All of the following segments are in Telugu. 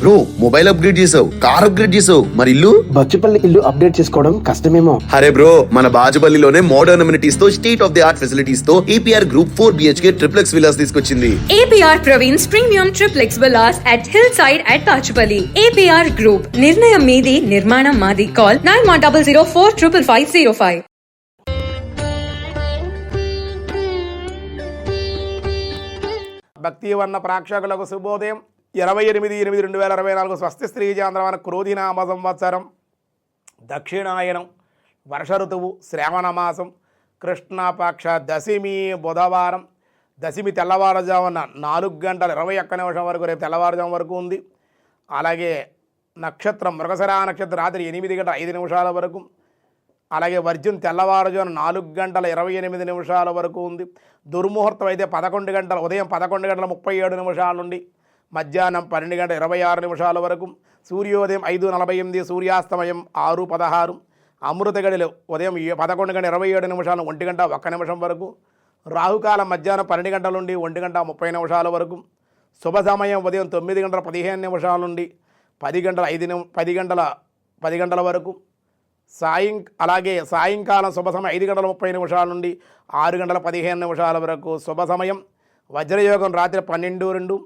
బ్రో మొబైల్ అప్గ్రేడ్ చేసావు, కార్ అప్గ్రేడ్ చేసావు, మరి ఇల్లు? బచ్చుపల్లి ఇల్లు అప్డేట్ చేసుకోవడం కష్టమేమో. అరే బ్రో, మన బాజుపల్లిలోనే మోడర్న్ అమ్యూనిటీస్ తో, state of the art facilities తో APR Group 4 BHK triplex villas తీసుకొచ్చింది. APR Praveen's Premium Triplex Villas at Hillside at Bachupalli. APR Group. నిర్ణయం మీది, నిర్మాణం మాది. Call 9100455505. భక్తివన్న ప్రేక్షకులకు శుభోదయం. 28/8/2024 స్వస్తి స్త్రీ చాంద్రమాన క్రోధినామ సంవత్సరం, దక్షిణాయనం, వర్ష ఋతువు, శ్రావణ మాసం, కృష్ణపక్ష దశమి బుధవారం. దశమి తెల్లవారుజామున 4:21 వరకు, రేపు తెల్లవారుజాము వరకు ఉంది. అలాగే నక్షత్రం మృగశిర నక్షత్రం రాత్రి 8:05 వరకు. అలాగే వర్జం తెల్లవారుజామున 4:28 వరకు ఉంది. దుర్ముహూర్తం అయితే 11 గంటల, ఉదయం 11:37 నుండి మధ్యాహ్నం 12:26 వరకు. సూర్యోదయం 5:48, సూర్యాస్తమయం 6:16. అమృత గడిలో ఉదయం 11:27 1:01 వరకు. రాహుకాలం మధ్యాహ్నం 12 గంటల నుండి 1:30 వరకు. శుభ సమయం ఉదయం 9:15 నుండి 10 గంటల వరకు. అలాగే సాయంకాలం శుభ సమయం 5:30 నుండి 6:15 వరకు శుభ సమయం. వజ్రయోగం రాత్రి 12:02,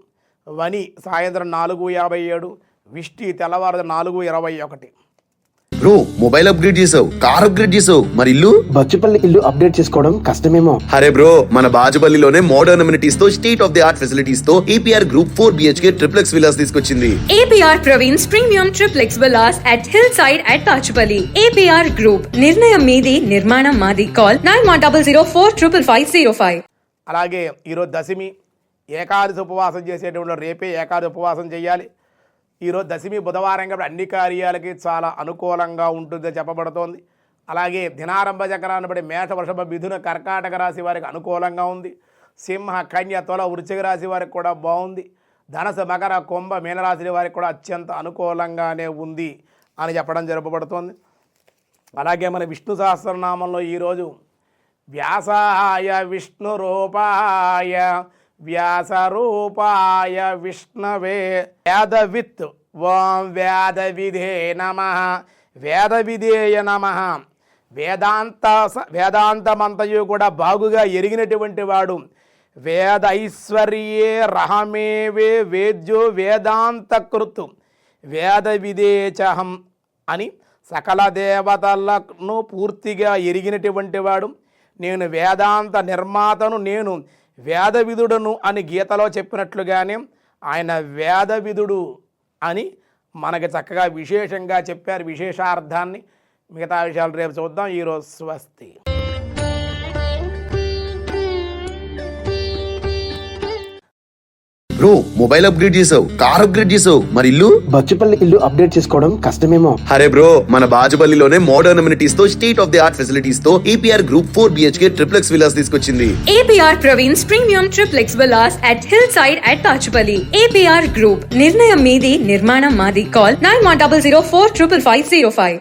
వని సాయంత్రం 4:57, విష్టి తెల్లవారు 4:21. బ్రో మొబైల్ అప్గ్రేడ్ చేసావు, కార్ అప్గ్రేడ్ చేసావు, మరి ఇల్లు? బచ్చుపల్లి ఇల్లు అప్డేట్ చేసుకోవడం కష్టమేమో. అరే బ్రో, మన బాజుపల్లిలోనే మోడర్న్ అమ్యూనిటీస్ తో, state of the art facilities తో APR Group 4 BHK triplex villas తీసుకొచ్చింది. APR Praveen's Premium Triplex Villas at Hillside at Bachupalli. APR Group. నిర్ణయం మీది, నిర్మాణం మాది. Call 9100455505. అలాగే ఈరోజు దశమి, ఏకాదశి ఉపవాసం చేసేటువంటి రేపే ఏకాదశి ఉపవాసం చేయాలి. ఈరోజు దశమి బుధవారం కాబట్టి అన్ని కార్యాలకి చాలా అనుకూలంగా ఉంటుందని చెప్పబడుతోంది. అలాగే దినారంభ చక్రాన్ని బట్టి మేష, వృషభ, మిథున, కర్కాటక రాశి వారికి అనుకూలంగా ఉంది. సింహ, కన్య, తుల, వృశ్చిక రాశి వారికి కూడా బాగుంది. ధనసు, మకర, కుంభ, మీనరాశి వారికి కూడా అత్యంత అనుకూలంగానే ఉంది అని చెప్పడం జరపబడుతోంది. అలాగే మన విష్ణు సహస్రనామంలో ఈరోజు వ్యాసాయ విష్ణు రూపాయ వ్యాసరూపాయ విష్ణవే వేదవిత్ ఓం వేదవిధే నమః వేదవిధేయ నమః. వేదాంతమంతయు కూడా బాగుగా ఎరిగినటువంటి వాడు. వేద ఐశ్వర్యే రహమేవే వేద్యో వేదాంతకృతు వేద విదేచహం అని సకల దేవతలను పూర్తిగా ఎరిగినటువంటి వాడు. నేను వేదాంత నిర్మాతను, నేను వేదవిధుడును అని గీతలో చెప్పినట్లుగానే ఆయన వేదవిధుడు అని మనకి చక్కగా విశేషంగా చెప్పారు. విశేషార్థాన్ని మిగతా విషయాలు రేపు చూద్దాం. ఈరోజు స్వస్తి. బ్రో మొబైల్ అప్గ్రేడ్ చేసావు, కార్ అప్గ్రేడ్ చేసావు, మరి ఇల్లు? బచ్చుపల్లి ఇల్లు అప్డేట్ చేసుకోవడం కష్టమేమో. అరే బ్రో, మన బాజుపల్లిలోనే మోడర్న్ అమ్యూనిటీస్ తో, state of the art facilities తో APR Group 4 BHK triplex villas తీసుకొచ్చింది. APR Praveen's Premium Triplex Villas at Hillside at Bachupalli. APR Group. నిర్ణయం మీది, నిర్మాణం మాది. Call 9100455505.